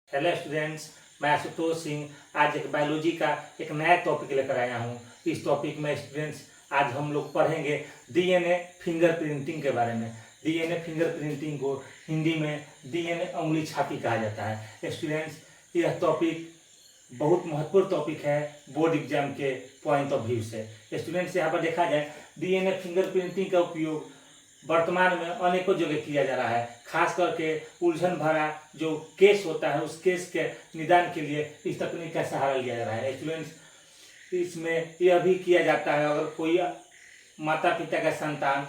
Hello students, मैं आशुतोष सिंह आज एक बायोलॉजी का एक नया टॉपिक लेकर आया हूँ। इस टॉपिक में स्टूडेंट्स आज हम लोग पढ़ेंगे डीएनए फिंगरप्रिंटिंग के बारे में। डीएनए फिंगरप्रिंटिंग को हिंदी में डीएनए उंगली छापी कहा जाता है। स्टूडेंट्स, यह टॉपिक बहुत महत्वपूर्ण टॉपिक है बोर्ड एग्जाम के पॉइंट ऑफ व्यू से। स्टूडेंट्स, यहाँ पर देखा जाए डीएनए फिंगरप्रिंटिंग का उपयोग वर्तमान में अनेकों जगह किया जा रहा है। खास करके उलझन भरा जो केस होता है उस केस के निदान के लिए इस तकनीक का सहारा लिया जा रहा है। स्टूडेंट्स, इसमें यह भी किया जाता है अगर कोई माता पिता का संतान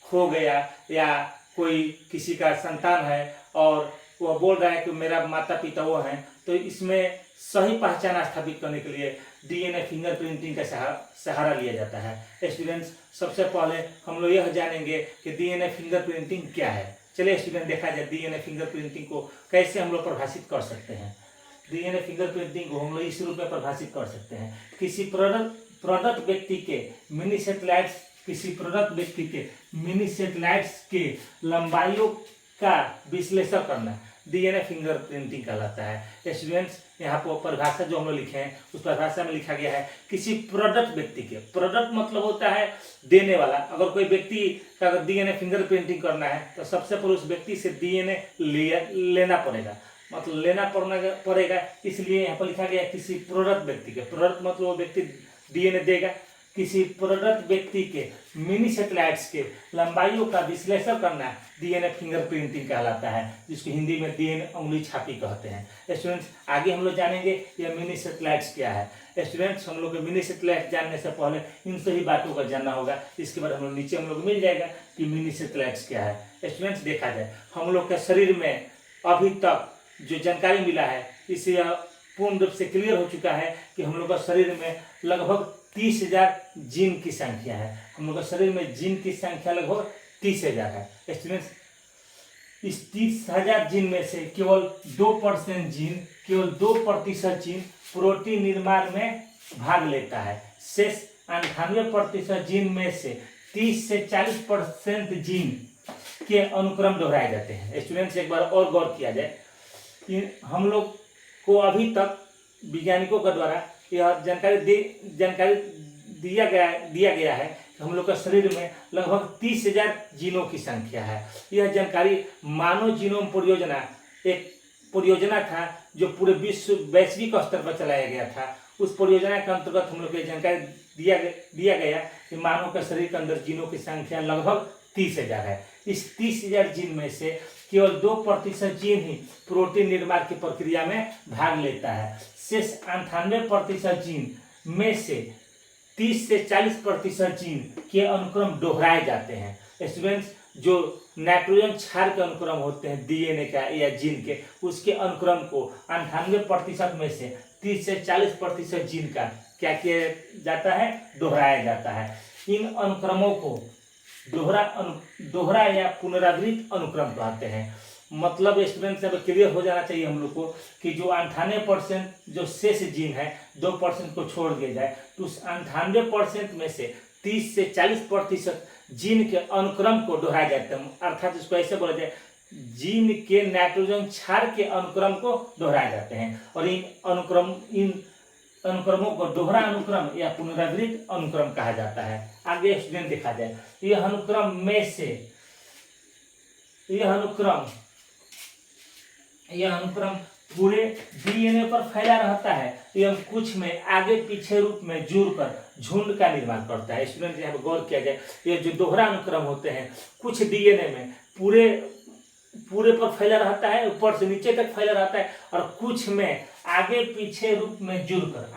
खो गया या कोई किसी का संतान है और वह बोल रहा है कि मेरा माता पिता वो हैं, तो इसमें सही पहचान स्थापित करने के लिए डीएनए फिंगरप्रिंटिंग का सहारा लिया जाता है। स्टूडेंट्स, सबसे पहले हम लोग यह जानेंगे कि डीएनए फिंगरप्रिंटिंग क्या है। चलिए स्टूडेंट, देखा जाए डीएनए फिंगरप्रिंटिंग को कैसे हम लोग परिभाषित कर सकते हैं। डीएनए फिंगरप्रिंटिंग को हम लोग इस रूप में परिभाषित कर सकते हैं। किसी प्रोडक्ट व्यक्ति के मिनी सैटेलाइट्स के लंबाइयों का विश्लेषण करना डीएनए फिंगरप्रिंटिंग कहलाता है। स्टूडेंट्स, यहाँ पर परिभाषा जो हम लोग लिखे हैं उस परिभाषा में लिखा गया है किसी प्रोडक्ट व्यक्ति के, प्रोडक्ट मतलब होता है देने वाला। अगर कोई व्यक्ति का अगर डीएनए फिंगरप्रिंटिंग करना है तो सबसे पहले उस व्यक्ति से डीएनए लेना पड़ेगा, मतलब लेना पड़ेगा। इसलिए यहाँ पर लिखा गया है किसी प्रोडक्ट व्यक्ति के। प्रोडक्ट मतलब वो व्यक्ति डीएनए देगा। किसी प्रोडक्ट व्यक्ति के मिनी सैटेलाइट्स के लंबाइयों का विश्लेषण करना डीएनए फिंगरप्रिंटिंग कहलाता है, जिसको हिंदी में डीएनए उंगली छापी कहते हैं। स्टूडेंट्स, आगे हम लोग जानेंगे यह मिनी सैटेलाइट्स क्या है। स्टूडेंट्स, हम लोग को मिनी सैटेलाइट जानने से पहले इन सभी बातों का जानना होगा। इसके बाद हम लोग नीचे हम लोग मिल जाएगा कि मिनी सैटेलाइट्स क्या है। स्टूडेंट्स, देखा जाए हम लोग के शरीर में अभी तक जो जानकारी मिला है इससे पूर्ण रूप से क्लियर हो चुका है कि हम लोग का शरीर में लगभग 30,000 जीन की संख्या है। हम लोग का शरीर में जीन की संख्या लगभग 30,000 है। स्टूडेंट्स, इस 30,000 जीन में से केवल 2% जीन प्रोटीन निर्माण में भाग लेता है। शेष 98% जीन में से 30 से 40% जीन के अनुक्रम दोहराए जाते हैं। स्टूडेंट्स, एक बार और गौर किया जाए, हम लोग को अभी तक वैज्ञानिकों के द्वारा यह जानकारी दिया गया है कि हम लोग का शरीर में लगभग 30,000 जीनों की संख्या है। यह जानकारी मानव जीनोम परियोजना एक परियोजना था जो पूरे वैश्विक स्तर पर चलाया गया था। उस परियोजना के अंतर्गत हम लोग को जानकारी दिया गया कि मानव के शरीर के अंदर जीनों की संख्या लगभग 30,000 है। इस 30,000 जीन में से केवल 2% जीन ही प्रोटीन निर्माण की प्रक्रिया में भाग लेता है। शेष 98% जीन में से 30 से 40% जीन के अनुक्रम दोहराए जाते हैं। स्टूडेंट्स, जो नाइट्रोजन क्षार के अनुक्रम होते हैं डीएनए का या जीन के, उसके अनुक्रम को 98% में से 30 से 40% जीन का क्या किया जाता है, दोहराया जाता है। इन अनुक्रमों को दोहरा या पुनरावृत्त अनुक्रम कहते हैं। मतलब स्टूडेंट्स, अब क्लियर हो जाना चाहिए हम लोग को कि जो 98% जो शेष जीन है 2% को छोड़ दिया जाए तो उस 98% में से 30 से 40% जीन के अनुक्रम को दोहराया जाता है। अर्थात इसको ऐसे बोला जाए, जीन के नाइट्रोजन क्षार के अनुक्रम को दोहराए जाते हैं। और इन अनुक्रमों को दोहरा अनुक्रम या पुनरावृत्त अनुक्रम कहा जाता है। आगे स्टूडेंट देखा जाए, यह अनुक्रम पूरे डीएनए पर फैला रहता है एवं कुछ में आगे पीछे रूप में जुड़कर झुंड का निर्माण करता है। स्टूडेंट, यहाँ पर गौर किया जाए, ये जो दोहरा अनुक्रम होते हैं कुछ डीएनए में पूरे पर फैला रहता है, ऊपर से नीचे तक फैला रहता है, और कुछ में आगे पीछे रूप में जुड़कर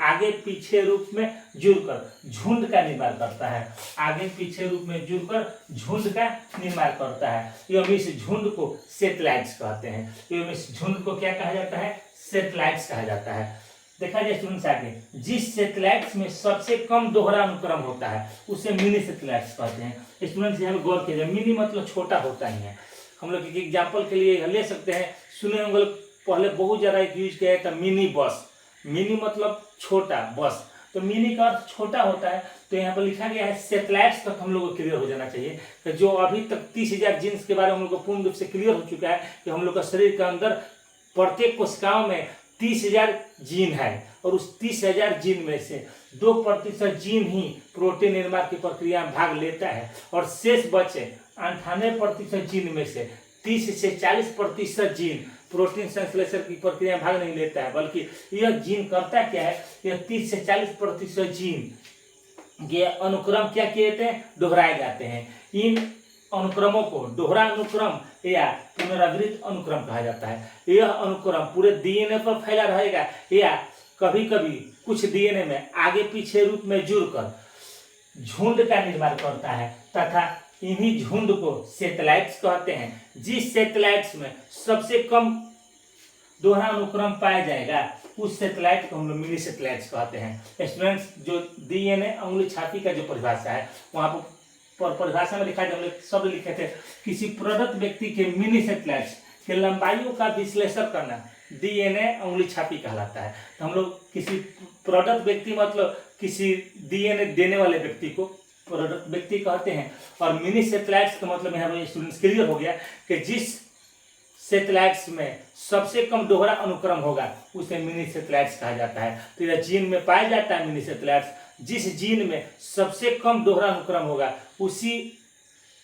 झुंड का निर्माण करता है। आगे पीछे रूप में जुड़कर झुंड का निर्माण करता है। एवं इस झुंड को सैटेलाइट्स कहते हैं। एवं इस झुंड को क्या कहा जाता है, सैटेलाइट्स कहा जाता है। देखा जाए स्टूडेंट्स, आगे जिस सैटेलाइट्स में सबसे कम दोहरा अनुक्रम होता है उसे मिनी सैटेलाइट्स कहते हैं। स्टूडेंट्स, यहाँ गौर किया जाए, मिनी मतलब छोटा होता ही है। हम लोग एक एग्जाम्पल के लिए ले सकते हैं, सुने होंगे पहले बहुत ज़्यादा यूज किया था मिनी बस। मिनी मतलब छोटा, बस तो मिनी का अर्थ छोटा होता है। तो यहाँ पर लिखा गया है सैटेलाइट्स तक हम लोग को क्लियर हो जाना चाहिए कि जो अभी तक 30,000 जीन्स के बारे में हम लोग को पूर्ण रूप से क्लियर हो चुका है कि हम लोग का शरीर के अंदर प्रत्येक कोशिकाओं में 30,000 जीन है और उस 30,000 जीन में से 2% जीन ही प्रोटीन निर्माण की प्रक्रिया में भाग लेता है और शेष बचे 98% जीन में से 30 से 40% जीन प्रोटीन संश्लेषण की प्रक्रिया में भाग नहीं लेता है, बल्कि यह जीन करता क्या है, यह 30 से 40% जीन ये अनुक्रम क्या किए जाते हैं, दोहराए जाते हैं। इन अनुक्रमों को दोहरा अनुक्रम या पुनरावृत्त अनुक्रम कहा जाता है। यह अनुक्रम पूरे डीएनए पर फैला रहेगा या कभी कभी कुछ डीएनए में आगे पीछे रूप में जुड़कर झुंड का निर्माण करता है तथा इन्हीं झुंड को सैटेलाइट्स कहते हैं। जिस सैटेलाइट्स में सबसे कम दोहरा अनुक्रम पाया जाएगा उस सैटेलाइट को हम लोग मिनी सैटेलाइट्स कहते हैं। स्टूडेंट्स, जो डीएनए अंगुली छापी का जो परिभाषा है वहां पर परिभाषा में लिखा है, हम लोग शब्द लिखे थे, किसी प्रदत्त व्यक्ति के मिनी सैटेलाइट्स के लंबाइयों का विश्लेषण करना डीएनए अंगुली छापी कहलाता है। तो हम लोग किसी प्रदत्त व्यक्ति मतलब किसी डीएनए देने वाले व्यक्ति को प्रदत्त व्यक्ति कहते हैं। और मिनी सैटेलाइट्स का मतलब यहाँ स्टूडेंट्स क्लियर हो गया कि जिस सैटेलाइट्स में सबसे कम दोहरा अनुक्रम होगा उसे मिनी सैटेलाइट्स कहा जाता है। तो यह जीन में पाया जाता है मिनी सैटेलाइट्स। जिस जीन में सबसे कम दोहरा अनुक्रम होगा उसी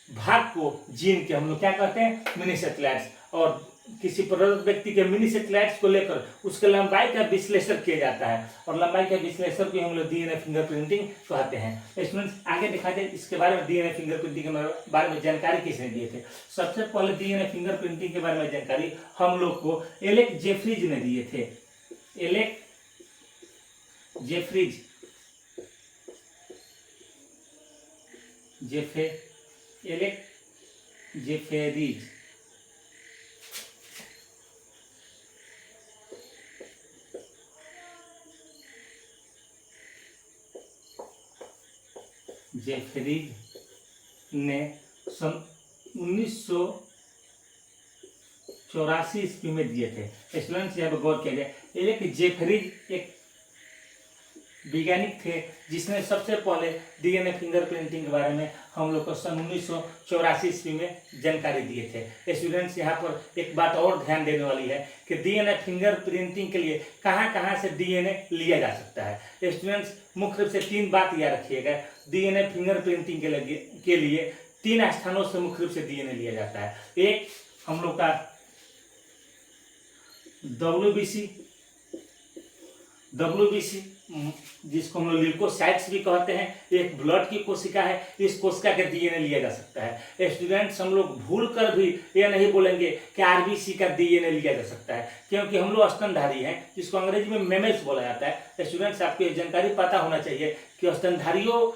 भाग को जीन के हम लोग क्या कहते हैं, मिनी सैटेलाइट्स। और किसी प्रदत्त व्यक्ति के मिनी सैटेलाइट्स को लेकर उसके लंबाई का विश्लेषण किया जाता है और लंबाई का विश्लेषण को हम लोग डीएनए फिंगरप्रिंटिंग कहते हैं। स्टूडेंट्स, आगे दिखा दे इसके बारे में, डीएनए फिंगरप्रिंटिंग के बारे में जानकारी किसने दिए थे। सबसे पहले डीएनए फिंगरप्रिंटिंग के बारे में जानकारी हम लोग को एलेक जेफ्रीज ने दिए थे। एलेक जेफ्रीज एलेक जेफेरीज जेफरीज ने सन 1984 ईस्वी में दिए थे। स्टूडेंट्स, यहाँ पर गौर किया जाए, एलेक जेफरीज एक वैज्ञानिक थे जिसने सबसे पहले डीएनए फिंगरप्रिंटिंग के बारे में हम लोग को सन 1984 ईस्वी में जानकारी दिए थे। स्टूडेंट्स, यहाँ पर एक बात और ध्यान देने वाली है कि डीएनए फिंगरप्रिंटिंग के लिए कहाँ कहाँ से डीएनए लिया जा सकता है। स्टूडेंट्स, मुख्य रूप से 3 बात याद रखिएगा। डीएनए फिंगरप्रिंटिंग के लिए 3 स्थानों से मुख्य रूप से डीएनए लिया जाता है। एक हम लोग का WBC जिसको हम लोग ल्यूकोसाइट्स भी कहते हैं, एक ब्लड की कोशिका है, इस कोशिका के डीएनए लिया जा सकता है। स्टूडेंट्स, हम लोग भूल कर भी ये नहीं बोलेंगे कि आरबीसी का डीएनए लिया जा सकता है, क्योंकि हम लोग स्तनधारी हैं जिसको अंग्रेजी में मेमेल्स बोला जाता है। स्टूडेंट्स, आपको ये जानकारी पता होना चाहिए कि स्तनधारियों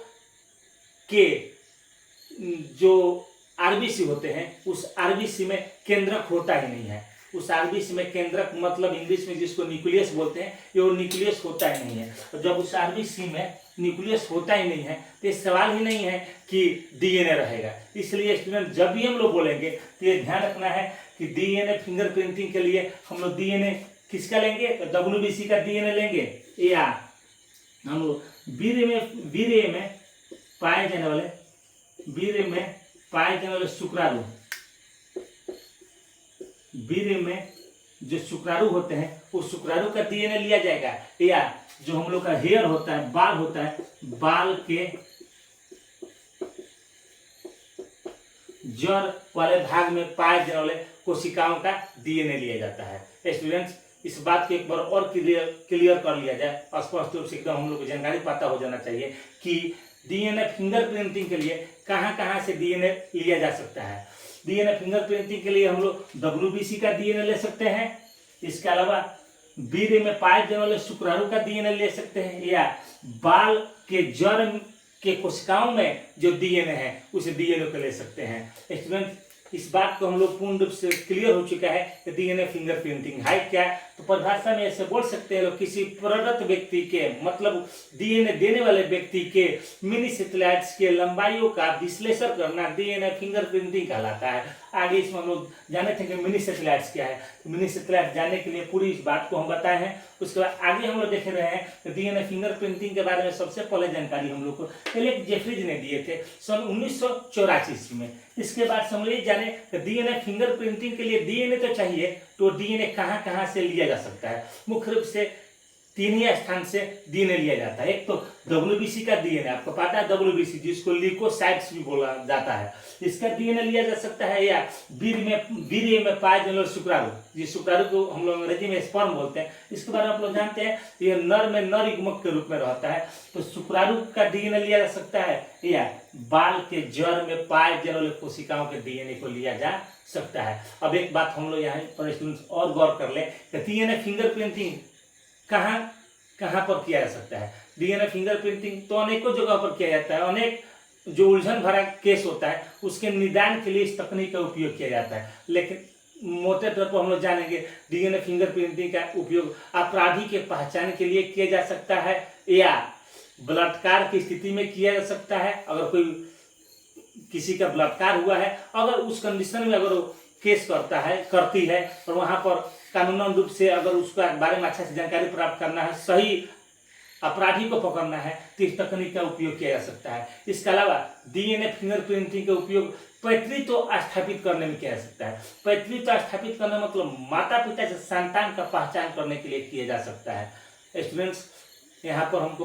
के जो आरबीसी होते हैं उस आरबीसी में केंद्रक होता ही नहीं है। उस आरबीसी में केंद्रक मतलब इंग्लिश में जिसको न्यूक्लियस बोलते हैं, ये वो न्यूक्लियस होता ही नहीं है। और जब उस आरबीसी में न्यूक्लियस होता ही नहीं है तो ये सवाल ही नहीं है कि डीएनए रहेगा। इसलिए स्टूडेंट, जब भी हम लोग बोलेंगे तो ये ध्यान रखना है कि डीएनए फिंगरप्रिंटिंग के लिए हम लोग डीएनए किसका लेंगे, तो WBC का डीएनए लेंगे, या हम लोग वीर्य में पाए जाने वाले शुक्राणु, वीर्य में जो शुक्राणु होते हैं उस शुक्राणु का डीएनए लिया जाएगा, या जो हम लोग का हेयर होता है, बाल होता है, बाल के जड़ वाले भाग में पाए जाने वाले कोशिकाओं का डीएनए लिया जाता है। स्टूडेंट्स, इस बात को एक बार और क्लियर कर लिया जाए, स्पष्ट रूप से एकदम हम लोग को जानकारी पता हो जाना चाहिए कि डीएनए फिंगरप्रिंटिंग के लिए कहाँ कहाँ से डीएनए लिया जा सकता है। डीएनए फिंगरप्रिंटिंग के लिए हम लोग WBC का डीएनए ले सकते हैं, इसके अलावा वीर्य में पाए जाने वाले शुक्राणु का डीएनए ले सकते हैं, या बाल के जड़ के कोशिकाओं में जो डीएनए है उस डीएनए को ले सकते हैं। स्टूडेंट, इस बात को हम लोग पूर्ण रूप से क्लियर हो चुका है कि डीएनए फिंगरप्रिंटिंग है क्या। तो परिभाषा में ऐसे बोल सकते हैं लोग, किसी प्रदत्त व्यक्ति के मतलब डीएनए देने वाले व्यक्ति के मिनी सैटेलाइट्स के लंबाइयों का विश्लेषण करना डीएनए फिंगरप्रिंटिंग कहलाता है। आगे इसमें हम लोग जाने थे कि मिनी सैटेलाइट्स क्या है। तो मिनी सैटेलाइट जानने के लिए पूरी इस बात को हम बताए हैं। उसके बाद आगे हम लोग देख रहे हैं डीएनए फिंगरप्रिंटिंग के बारे में सबसे पहले जानकारी हम लोग को एलेक जेफ्रीज ने दिए थे सन 1984 ईस्वी में। इसके बाद समझिए जाने डीएनए फिंगरप्रिंटिंग के लिए डीएनए तो चाहिए, तो डीएनए कहाँ कहाँ से लिया जा सकता है। मुख्य रूप से तीन ही स्थान से डीएनए लिया जाता है। एक तो डब्ल्यूबीसी का डीएनए, आपको पता है डब्ल्यूबीसी जिसको ल्यूकोसाइट्स भी बोला जाता है, इसका डीएनए लिया जा सकता है, या वीर्य में पाए जाने वाले शुक्राणु, जिस शुक्राणु को हम लोग अंग्रेजी में स्पर्म बोलते हैं, इसके बारे में आप लोग जानते हैं, ये नर में नर युग्मक के रूप में रहता है, तो शुक्राणु का डीएनए लिया जा सकता है, या बाल के जड़ में पाए जाने वाले कोशिकाओं के डीएनए को लिया जा सकता है। अब एक बात हम लोग यहाँ पर स्टूडेंट्स और गौर कर ले, डीएनए फिंगरप्रिंटिंग कहाँ कहाँ पर किया जा सकता है। डीएनए फिंगरप्रिंटिंग तो अनेकों जगह पर किया जाता है, अनेक जो उलझन भरा केस होता है उसके निदान के लिए इस तकनीक का उपयोग किया जाता है। लेकिन मोटे तौर पर हम लोग जानेंगे डीएनए फिंगरप्रिंटिंग का उपयोग अपराधी के पहचान के लिए किया जा सकता है, या बलात्कार की स्थिति में किया जा सकता है। अगर कोई किसी का बलात्कार हुआ है, अगर उस कंडीशन में अगर वो केस करती है और वहां पर कानूनन रूप से अगर उसका बारे में अच्छा से जानकारी प्राप्त करना है, सही अपराधी को पकड़ना है, तो इस तकनीक का उपयोग किया जा सकता है। इसके अलावा डीएनए फिंगरप्रिंटिंग का उपयोग पैतृत्व स्थापित करने में किया जा सकता है। पैतृत्व स्थापित करना मतलब माता पिता से संतान का पहचान करने के लिए किया जा सकता है। स्टूडेंट्स, यहाँ पर हमको